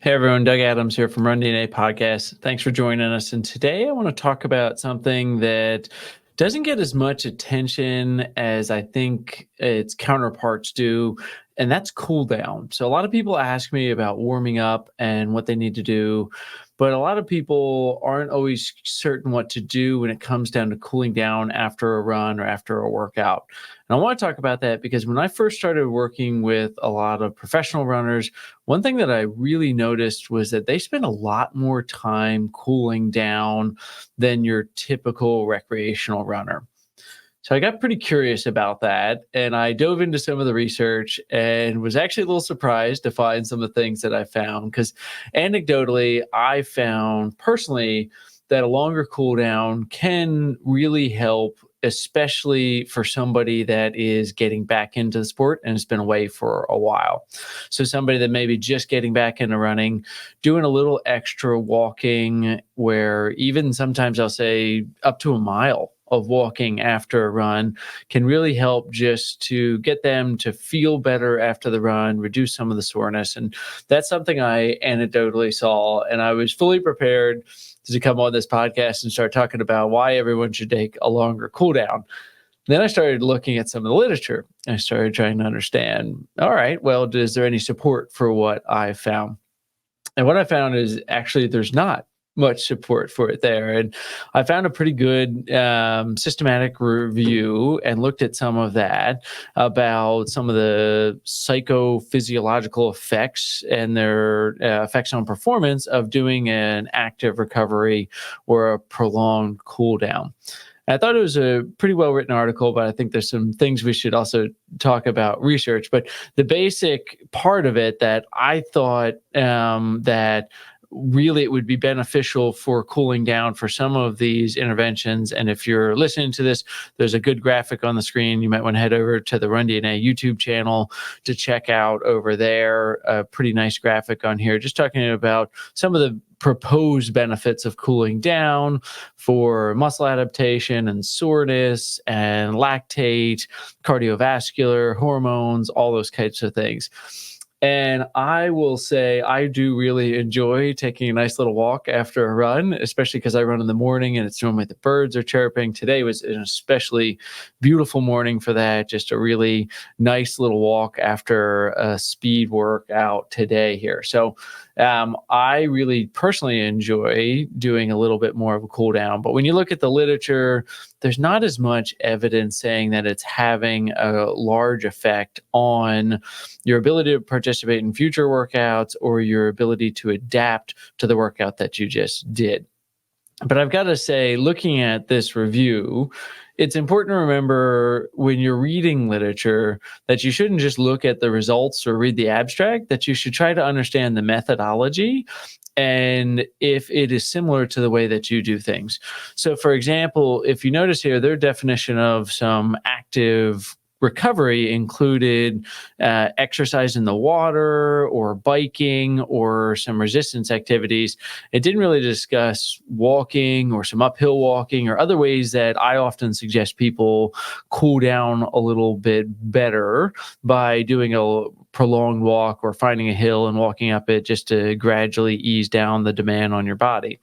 Hey everyone, Doug Adams here from Run DNA Podcast. Thanks for joining us. And today I want to talk about something that doesn't get as much attention as I think its counterparts do, and that's cool down. So a lot of people ask me about warming up and what they need to do, but a lot of people aren't always certain what to do when it comes down to cooling down after a run or after a workout. And I want to talk about that because when I first started working with a lot of professional runners, one thing that I really noticed was that they spend a lot more time cooling down than your typical recreational runner. So I got pretty curious about that and I dove into some of the research and was actually a little surprised to find some of the things that I found because anecdotally, I found personally that a longer cool down can really help, especially for somebody that is getting back into the sport and has been away for a while. So somebody that may be just getting back into running, doing a little extra walking where even sometimes I'll say up to a mile of walking after a run can really help just to get them to feel better after the run, reduce some of the soreness. And that's something I anecdotally saw. And I was fully prepared to come on this podcast and start talking about why everyone should take a longer cool down. Then I started looking at some of the literature. I started trying to understand, all right, well, is there any support for what I found? And what I found is actually there's not much support for it there. And I found a pretty good systematic review and looked at some of that about some of the psychophysiological effects and their effects on performance of doing an active recovery or a prolonged cool down. I thought it was a pretty well written article, but I think there's some things we should also talk about research. But the basic part of it that I thought that really it would be beneficial for cooling down for some of these interventions. And if you're listening to this, there's a good graphic on the screen. You might want to head over to the Run DNA YouTube channel to check out over there. A pretty nice graphic on here, just talking about some of the proposed benefits of cooling down for muscle adaptation and soreness and lactate, cardiovascular, hormones, all those types of things. And I will say I do really enjoy taking a nice little walk after a run, especially because I run in the morning and it's normally the birds are chirping. Today was an especially beautiful morning for that. Just a really nice little walk after a speed workout today here. So I really personally enjoy doing a little bit more of a cool down. But when you look at the literature, there's not as much evidence saying that it's having a large effect on your ability to participate in future workouts or your ability to adapt to the workout that you just did. But I've got to say, looking at this review, it's important to remember when you're reading literature that you shouldn't just look at the results or read the abstract, that you should try to understand the methodology and if it is similar to the way that you do things. So, for example, if you notice here, their definition of some active recovery included exercise in the water or biking or some resistance activities. It didn't really discuss walking or some uphill walking or other ways that I often suggest people cool down a little bit better by doing a prolonged walk or finding a hill and walking up it just to gradually ease down the demand on your body.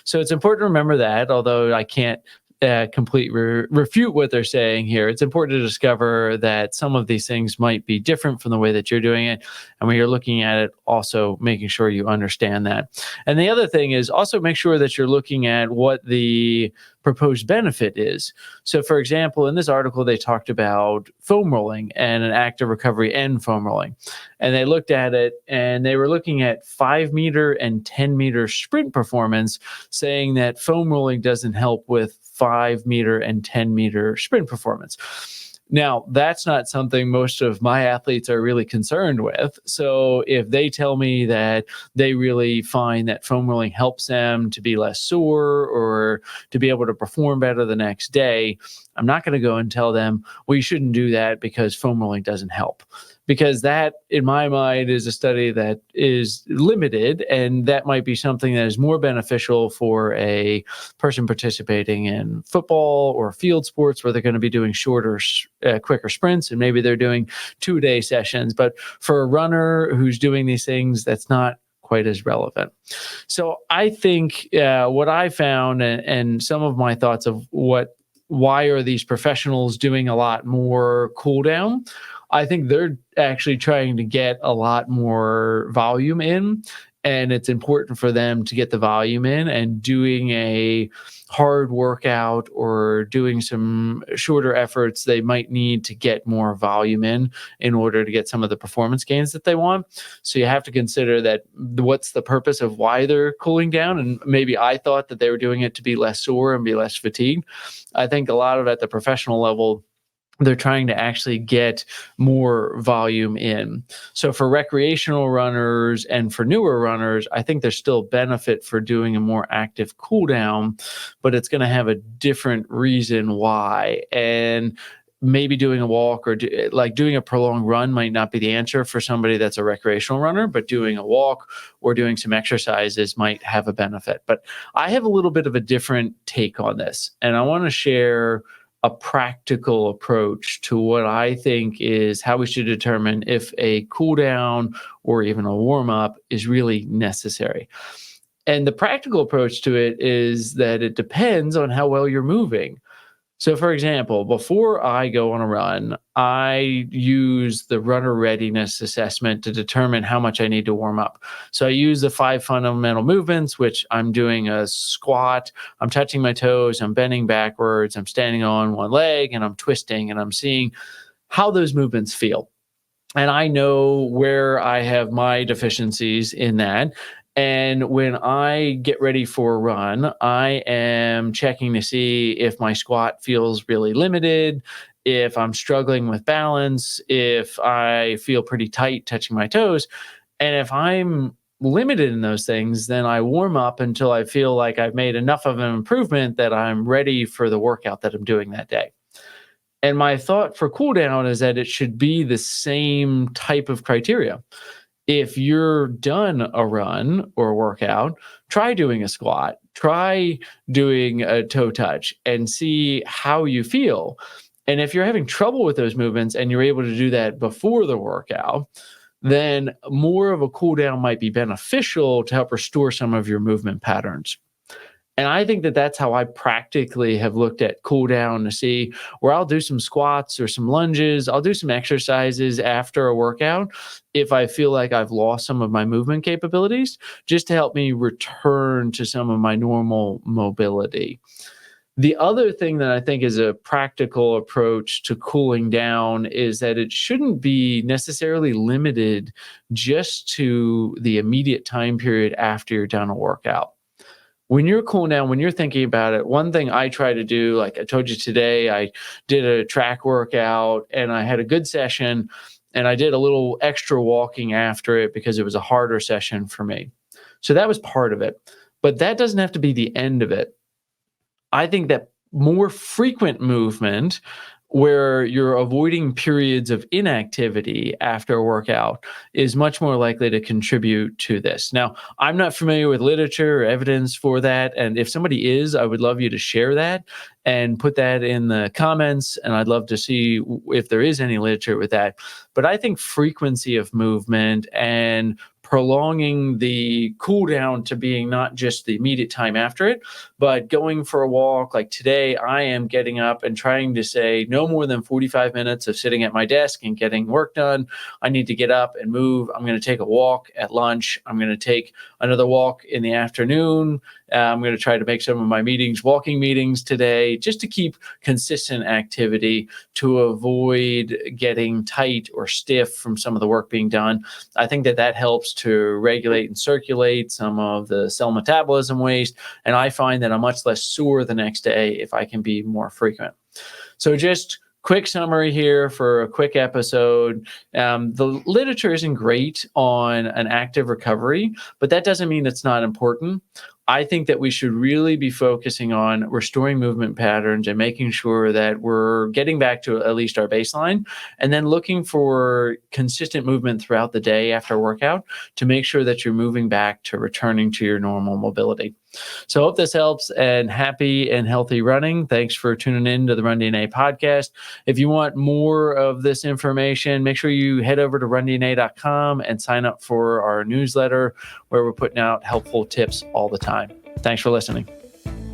So it's important to remember that, although I can't refute what they're saying here. It's important to discover that some of these things might be different from the way that you're doing it. And when you're looking at it, also making sure you understand that. And the other thing is also make sure that you're looking at what the proposed benefit is. So, for example, in this article, they talked about foam rolling and an active recovery and foam rolling. And they looked at it and they were looking at 5-meter and 10-meter sprint performance, saying that foam rolling doesn't help with 5-meter and 10-meter sprint performance. Now, that's not something most of my athletes are really concerned with. So if they tell me that they really find that foam rolling helps them to be less sore or to be able to perform better the next day, I'm not going to go and tell them, well, you shouldn't do that because foam rolling doesn't help. Because that, in my mind, is a study that is limited, and that might be something that is more beneficial for a person participating in football or field sports where they're going to be doing shorter, quicker sprints, and maybe they're doing 2-day sessions. But for a runner who's doing these things, that's not quite as relevant. So I think what I found and some of my thoughts of why are these professionals doing a lot more cool down? I think they're actually trying to get a lot more volume in. And it's important for them to get the volume in, and doing a hard workout or doing some shorter efforts, they might need to get more volume in order to get some of the performance gains that they want. So you have to consider that what's the purpose of why they're cooling down. And maybe I thought that they were doing it to be less sore and be less fatigued. I think a lot of at the professional level, they're trying to actually get more volume in. So for recreational runners and for newer runners, I think there's still benefit for doing a more active cool down, but it's going to have a different reason why. And maybe doing a walk or doing a prolonged run might not be the answer for somebody that's a recreational runner, but doing a walk or doing some exercises might have a benefit. But I have a little bit of a different take on this, and I want to share a practical approach to what I think is how we should determine if a cool down or even a warm up is really necessary. And the practical approach to it is that it depends on how well you're moving. So, for example, before I go on a run, I use the runner readiness assessment to determine how much I need to warm up. So I use the 5 fundamental movements, which I'm doing a squat, I'm touching my toes, I'm bending backwards, I'm standing on one leg, and I'm twisting, and I'm seeing how those movements feel. And I know where I have my deficiencies in that. And when I get ready for a run, I am checking to see if my squat feels really limited, if I'm struggling with balance, if I feel pretty tight touching my toes. And if I'm limited in those things, then I warm up until I feel like I've made enough of an improvement that I'm ready for the workout that I'm doing that day. And my thought for cool down is that it should be the same type of criteria. If you're done a run or a workout, try doing a squat, try doing a toe touch, and see how you feel. And if you're having trouble with those movements and you're able to do that before the workout, then more of a cool down might be beneficial to help restore some of your movement patterns. And I think that that's how I practically have looked at cool down, to see where I'll do some squats or some lunges. I'll do some exercises after a workout if I feel like I've lost some of my movement capabilities, just to help me return to some of my normal mobility. The other thing that I think is a practical approach to cooling down is that it shouldn't be necessarily limited just to the immediate time period after you're done a workout. When you're cooling down, when you're thinking about it, one thing I try to do, like I told you today, I did a track workout and I had a good session, and I did a little extra walking after it because it was a harder session for me. So that was part of it. But that doesn't have to be the end of it. I think that more frequent movement, where you're avoiding periods of inactivity after a workout, is much more likely to contribute to this. Now, I'm not familiar with literature or evidence for that. And if somebody is, I would love you to share that and put that in the comments. And I'd love to see if there is any literature with that. But I think frequency of movement and prolonging the cool down to being not just the immediate time after it, but going for a walk. Like today, I am getting up and trying to say no more than 45 minutes of sitting at my desk and getting work done. I need to get up and move. I'm going to take a walk at lunch. I'm going to take another walk in the afternoon. I'm going to try to make some of my meetings walking meetings today, just to keep consistent activity to avoid getting tight or stiff from some of the work being done. I think that helps to regulate and circulate some of the cell metabolism waste. And I find that I'm much less sore the next day if I can be more frequent. So just quick summary here for a quick episode. The literature isn't great on an active recovery, but that doesn't mean it's not important. I think that we should really be focusing on restoring movement patterns and making sure that we're getting back to at least our baseline, and then looking for consistent movement throughout the day after a workout to make sure that you're moving back to returning to your normal mobility. So hope this helps, and happy and healthy running. Thanks for tuning in to the Run DNA podcast. If you want more of this information, make sure you head over to rundna.com and sign up for our newsletter, where we're putting out helpful tips all the time. Thanks for listening.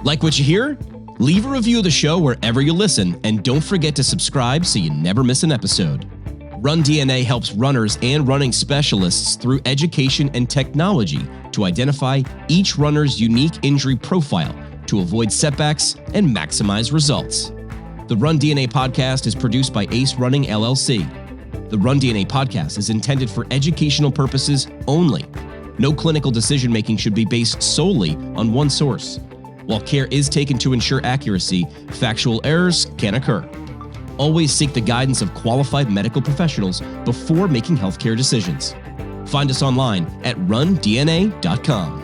Like what you hear? Leave a review of the show wherever you listen, and don't forget to subscribe so you never miss an episode. Run DNA helps runners and running specialists through education and technology to identify each runner's unique injury profile to avoid setbacks and maximize results. The Run DNA podcast is produced by Ace Running LLC. The Run DNA podcast is intended for educational purposes only. No clinical decision-making should be based solely on one source. While care is taken to ensure accuracy, factual errors can occur. Always seek the guidance of qualified medical professionals before making healthcare decisions. Find us online at rundna.com.